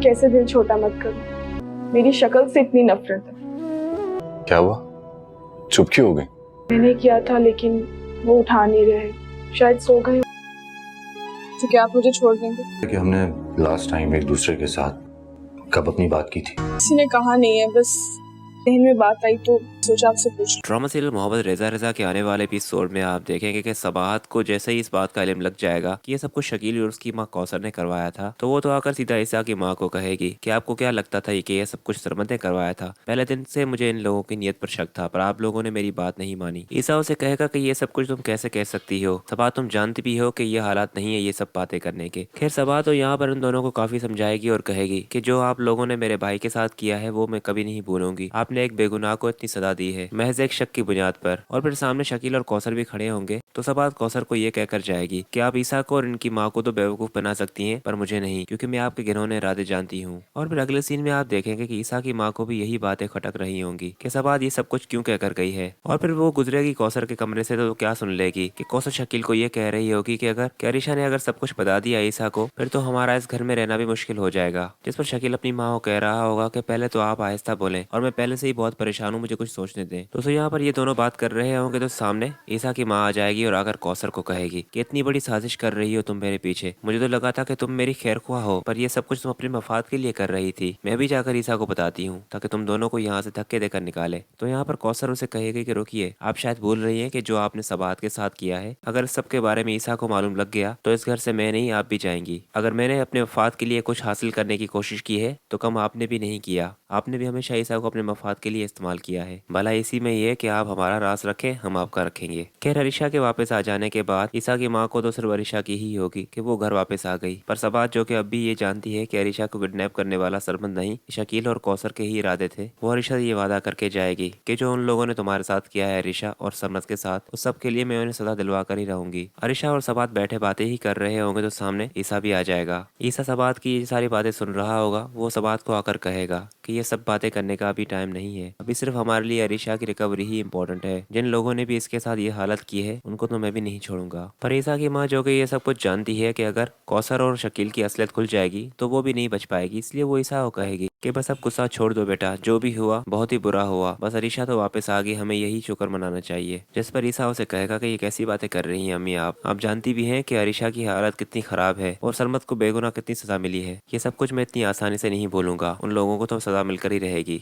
कैसे दिल छोटा मत करो, मेरी शक्ल से इतनी नफरत है। क्या हुआ, चुप क्यों हो गई? मैंने किया था लेकिन वो उठा नहीं रहे, शायद सो गए। तो क्या आप मुझे छोड़ देंगे? कि हमने लास्ट टाइम एक दूसरे के साथ कब अपनी बात की थी? किसी ने कहा नहीं है, बस जहन में बात आई तो सोचा आपसे पूछ। ड्रामा सीरियल मोहब्बत रेजा रजा के आने वाले एपिसोड में आप देखेंगे कि सबाहत को जैसे ही इस बात का इल्म लग जाएगा कि ये सब कुछ शकील और उसकी माँ कौसर ने करवाया था, तो वो तो आकर सीधा ईसा की माँ को कहेगी कि आपको क्या लगता था कि ये सब कुछ सरमद ने करवाया था। पहले दिन से मुझे इन लोगों की नीयत पर शक था, पर आप लोगों ने मेरी बात नहीं मानी। ईसा उसे कहेगा कि ये सब कुछ तुम कैसे कह सकती हो, सबाहत तुम जानती भी हो कि ये हालात नहीं है ये सब बातें करने के। खैर सबाहत तो यहाँ पर उन दोनों को काफी समझाएगी और कहेगी कि जो आप लोगों ने मेरे भाई के साथ किया है वो मैं कभी नहीं भूलूंगी। आपने एक बेगुनाह को इतनी सजा दी है महज एक शक की बुनियाद पर। और फिर सामने शकील और कौसर भी खड़े होंगे, तो सबाहत कौसर को ये कहकर जाएगी कि आप ईसा को और इनकी माँ को तो बेवकूफ बना सकती हैं, पर मुझे नहीं, क्योंकि मैं आपके घिनौने इरादे जानती हूँ। और फिर अगले सीन में आप देखेंगे कि ईसा की माँ को भी यही बातें खटक रही होंगी कि सबाहत ये सब कुछ क्यों कहकर गई है। और फिर वो गुजरेगी कौसर के कमरे से तो क्या सुन लेगी कि कौसर शकील को ये कह रही होगी कि अगर कैरिशा ने अगर सब कुछ बता दिया ईसा को, फिर तो हमारा इस घर में रहना भी मुश्किल हो जाएगा। जिस पर शकील अपनी माँ को कह रहा होगा कि पहले तो आप आहिस्ता बोलें और मैं पहले से ही बहुत परेशान हूँ, मुझे कुछ सोचने दें। दोस्तों यहाँ पर ये दोनों बात कर रहे होंगे तो सामने ईसा की माँ आ जाएगी और आकर कौसर को कहेगी कि इतनी बड़ी साजिश कर रही हो तुम मेरे पीछे, मुझे तो लगा था कि तुम मेरी खैर ख्वाह हो, पर ये सब कुछ तुम अपने मफाद के लिए कर रही थी। मैं भी जाकर ईसा को बताती हूँ ताकि तुम दोनों को यहाँ से धक्के देकर निकाले। तो यहाँ पर कौसर उसे कहेगी कि रुकिए, आप शायद भूल रही हैं कि जो आपने सबाहत के साथ किया है, अगर इस सब के बारे में ईसा को मालूम लग गया तो इस घर से मैं नहीं आप भी जाएंगी। अगर मैंने अपने मफाद के लिए कुछ हासिल करने की कोशिश की है तो कम आपने भी नहीं किया, आपने भी हमेशा ईसा को अपने मफाद के लिए इस्तेमाल किया है। भला इसी में ये कि आप हमारा राज रखें, हम आपका रखेंगे। खैर अरिशा के वापस आ जाने के बाद ईसा की माँ को तो सिर्फ अरिशा की ही होगी कि वो घर वापस आ गई, पर सबात जो कि अब भी ये जानती है कि अरिशा को किडनैप करने वाला सरमद नहीं, शकील और कौसर के ही इरादे थे, वो अरिशा ये वादा करके जाएगी कि जो उन लोगों ने तुम्हारे साथ किया है अरिशा और सरमद के साथ, उस सब के लिए मैं उन्हें सदा दिलवा कर ही रहूंगी। अरिशा और सबात बैठे बातें ही कर रहे होंगे तो सामने ईसा भी आ जाएगा। ईसा सबात की ये सारी बातें सुन रहा होगा, वो सबात को आकर कहेगा कि ये सब बातें करने का अभी टाइम नहीं है, अभी सिर्फ हमारे लिए अरिशा की रिकवरी ही इम्पोर्टेंट है। जिन लोगों ने भी इसके साथ ये हालत की है उनको तो मैं भी नहीं छोड़ूंगा। पर ईसा की माँ जो कि ये सब कुछ जानती है कि अगर कौसर और शकील की असलियत खुल जाएगी तो वो भी नहीं बच पाएगी, इसलिए वो ईसा को कहेगी कि बस अब गुस्सा छोड़ दो बेटा, जो भी हुआ बहुत ही बुरा हुआ, बस अरिशा तो वापस आ गई, हमें यही शुक्र मनाना चाहिए। जिस पर ईसा उसे कहेगा कि ये कैसी बातें कर रही हैं अम्मी, आप जानती भी हैं कि अरिशा की हालत कितनी खराब है और सरमद को बेगुनाह कितनी सजा मिली है। ये सब कुछ मैं इतनी आसानी से नहीं बोलूंगा, उन लोगों को तो सजा मिलकर ही रहेगी।